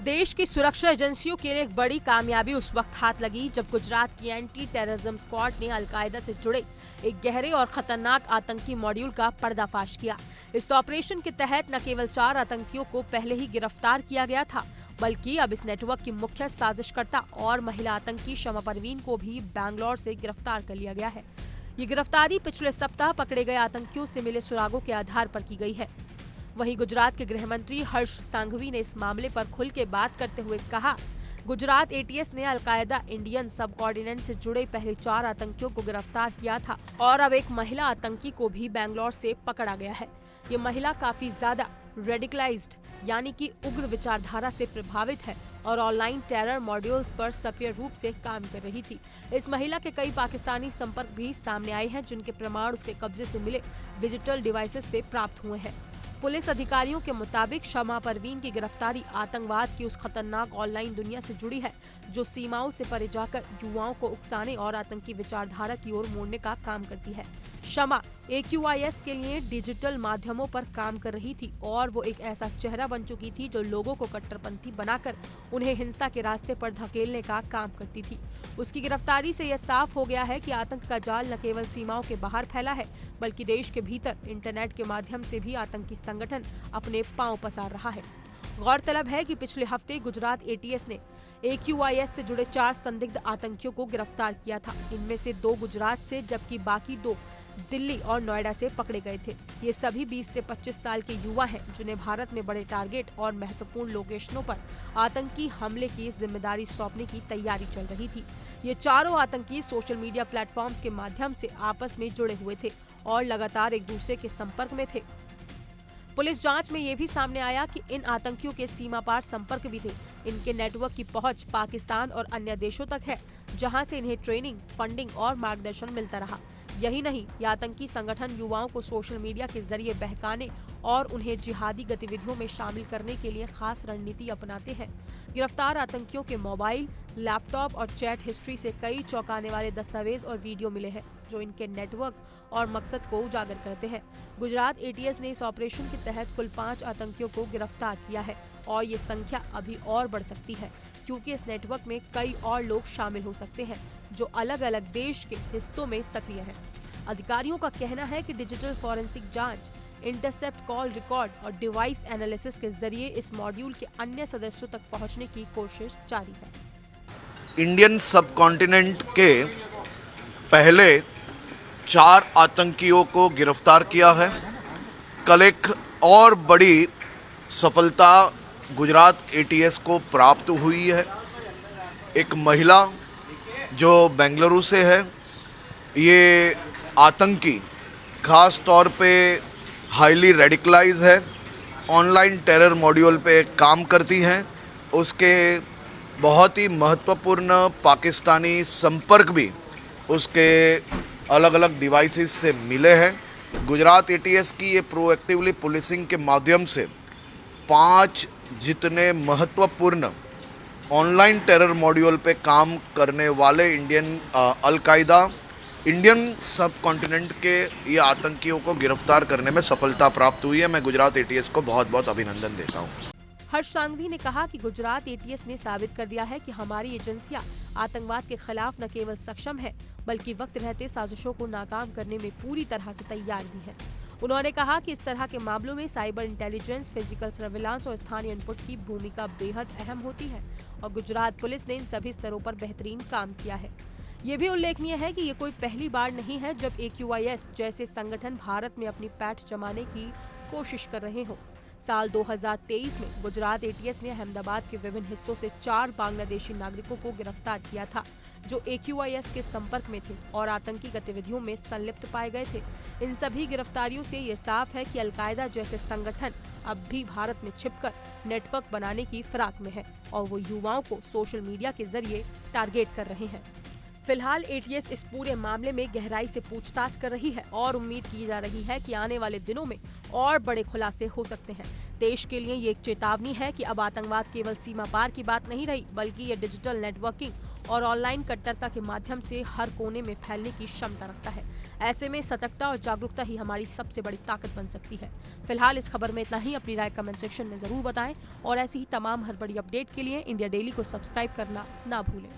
देश की सुरक्षा एजेंसियों के लिए एक बड़ी कामयाबी उस वक्त हाथ लगी जब गुजरात की एंटी टेररिज्म स्क्वाड ने अलकायदा से जुड़े एक गहरे और खतरनाक आतंकी मॉड्यूल का पर्दाफाश किया। इस ऑपरेशन के तहत न केवल 4 आतंकियों को पहले ही गिरफ्तार किया गया था, बल्कि अब इस नेटवर्क की मुख्य साजिशकर्ता और महिला आतंकी शमा परवीन को भी बैंगलोर से गिरफ्तार कर लिया गया है। ये गिरफ्तारी पिछले सप्ताह पकड़े गए आतंकियों से मिले सुरागों के आधार पर की गई है। वहीं गुजरात के गृह मंत्री हर्ष सांघवी ने इस मामले पर खुल के बात करते हुए कहा, गुजरात एटीएस ने अलकायदा इंडियन सब कॉर्डिनेट से जुड़े पहले 4 आतंकियों को गिरफ्तार किया था और अब एक महिला आतंकी को भी बैंगलोर से पकड़ा गया है। ये महिला काफी ज्यादा रेडिकलाइज्ड यानी कि उग्र विचारधारा से प्रभावित है और ऑनलाइन टेरर मॉड्यूल्स पर सक्रिय रूप से काम कर रही थी। इस महिला के कई पाकिस्तानी संपर्क भी सामने आए हैं, जिनके प्रमाण उसके कब्जे से मिले डिजिटल डिवाइसेस से प्राप्त हुए हैं। पुलिस अधिकारियों के मुताबिक शमा परवीन की गिरफ्तारी आतंकवाद की उस खतरनाक ऑनलाइन दुनिया से जुड़ी है जो सीमाओं से परे जाकर युवाओं को उकसाने और आतंकी विचारधारा की ओर मोड़ने का काम करती है। शमा AQIS के लिए डिजिटल माध्यमों पर काम कर रही थी और वो एक ऐसा चेहरा बन चुकी थी जो लोगों को कट्टरपंथी बनाकर उन्हें हिंसा के रास्ते पर धकेलने का काम करती थी। उसकी गिरफ्तारी से यह साफ हो गया है कि आतंक का जाल न केवल सीमाओं के बाहर फैला है, बल्कि देश के भीतर इंटरनेट के माध्यम से भी आतंकी संगठन अपने पांव पसार रहा है। गौरतलब है कि पिछले हफ्ते गुजरात एटीएस ने AQIS से जुड़े 4 संदिग्ध आतंकियों को गिरफ्तार किया था। इनमें से 2 गुजरात से जबकि बाकी 2 दिल्ली और नोएडा से पकड़े गए थे। ये सभी 20 से 25 साल के युवा हैं, जिन्हें भारत में बड़े टारगेट और महत्वपूर्ण लोकेशनों पर आतंकी हमले की जिम्मेदारी सौंपने की तैयारी चल रही थी। ये चारों आतंकी सोशल मीडिया प्लेटफॉर्म्स के माध्यम से आपस में जुड़े हुए थे और लगातार एक दूसरे के संपर्क में थे। पुलिस जांच में ये भी सामने आया कि इन आतंकियों के सीमा पार संपर्क भी थे। इनके नेटवर्क की पहुंच पाकिस्तान और अन्य देशों तक है, जहां से इन्हें ट्रेनिंग, फंडिंग और मार्गदर्शन मिलता रहा। यही नहीं, ये आतंकी संगठन युवाओं को सोशल मीडिया के जरिए बहकाने और उन्हें जिहादी गतिविधियों में शामिल करने के लिए खास रणनीति अपनाते हैं। गिरफ्तार आतंकियों के मोबाइल, लैपटॉप और चैट हिस्ट्री से कई चौंकाने वाले दस्तावेज और वीडियो मिले हैं, जो इनके नेटवर्क और मकसद को उजागर करते हैं। गुजरात एटीएस ने इस ऑपरेशन के तहत कुल 5 आतंकियों को गिरफ्तार किया है और ये संख्या अभी और बढ़ सकती है, क्योंकि इस नेटवर्क में कई और लोग शामिल हो सकते हैं जो अलग अलग देश के हिस्सों में सक्रिय हैं। अधिकारियों का कहना है कि डिजिटल फॉरेंसिक जांच, इंटरसेप्ट कॉल रिकॉर्ड और डिवाइस एनालिसिस के जरिए इस मॉड्यूल के अन्य सदस्यों तक पहुंचने की कोशिश जारी है। इंडियन सब कॉन्टिनेंट के पहले 4 आतंकियों को गिरफ्तार किया है। कल एक और बड़ी सफलता गुजरात एटीएस को प्राप्त हुई है। एक महिला जो बेंगलुरु से है, ये आतंकी खास तौर पे हाईली रेडिकलाइज है, ऑनलाइन टेरर मॉड्यूल पे काम करती हैं। उसके बहुत ही महत्वपूर्ण पाकिस्तानी संपर्क भी उसके अलग अलग डिवाइसेस से मिले हैं। गुजरात एटीएस की ये प्रोएक्टिवली पुलिसिंग के माध्यम से 5 जितने महत्वपूर्ण ऑनलाइन टेरर मॉड्यूल पे काम करने वाले अलकायदा इंडियन सब कॉन्टिनेंट के ये आतंकियों को गिरफ्तार करने में सफलता प्राप्त हुई है। मैं गुजरात एटीएस को बहुत बहुत अभिनंदन देता हूँ। हर्ष सांघवी ने कहा कि गुजरात एटीएस ने साबित कर दिया है कि हमारी एजेंसियां आतंकवाद के खिलाफ न केवल सक्षम है, बल्कि वक्त रहते साजिशों को नाकाम करने में पूरी तरह से तैयार भी है। उन्होंने कहा कि इस तरह के मामलों में साइबर इंटेलिजेंस, फिजिकल सर्विलांस और स्थानीय इनपुट की भूमिका बेहद अहम होती है और गुजरात पुलिस ने इन सभी स्तरों पर बेहतरीन काम किया है। ये भी उल्लेखनीय है कि ये कोई पहली बार नहीं है जब AQIS जैसे संगठन भारत में अपनी पैठ जमाने की कोशिश कर रहे हों। साल 2023 में गुजरात एटीएस ने अहमदाबाद के विभिन्न हिस्सों से 4 बांग्लादेशी नागरिकों को गिरफ्तार किया था, जो AQIS के संपर्क में थे और आतंकी गतिविधियों में संलिप्त पाए गए थे। इन सभी गिरफ्तारियों से ये साफ है कि अलकायदा जैसे संगठन अब भी भारत में छिपकर नेटवर्क बनाने की फिराक में है और वो युवाओं को सोशल मीडिया के जरिए टारगेट कर रहे हैं। फिलहाल एटीएस इस पूरे मामले में गहराई से पूछताछ कर रही है और उम्मीद की जा रही है कि आने वाले दिनों में और बड़े खुलासे हो सकते हैं। देश के लिए ये एक चेतावनी है कि अब आतंकवाद केवल सीमा पार की बात नहीं रही, बल्कि ये डिजिटल नेटवर्किंग और ऑनलाइन कट्टरता के माध्यम से हर कोने में फैलने की क्षमता रखता है। ऐसे में सतर्कता और जागरूकता ही हमारी सबसे बड़ी ताकत बन सकती है। फिलहाल इस खबर में इतना ही। अपनी राय कमेंट सेक्शन में जरूर बताएं और ऐसी ही तमाम हर बड़ी अपडेट के लिए इंडिया डेली को सब्सक्राइब करना ना भूलें।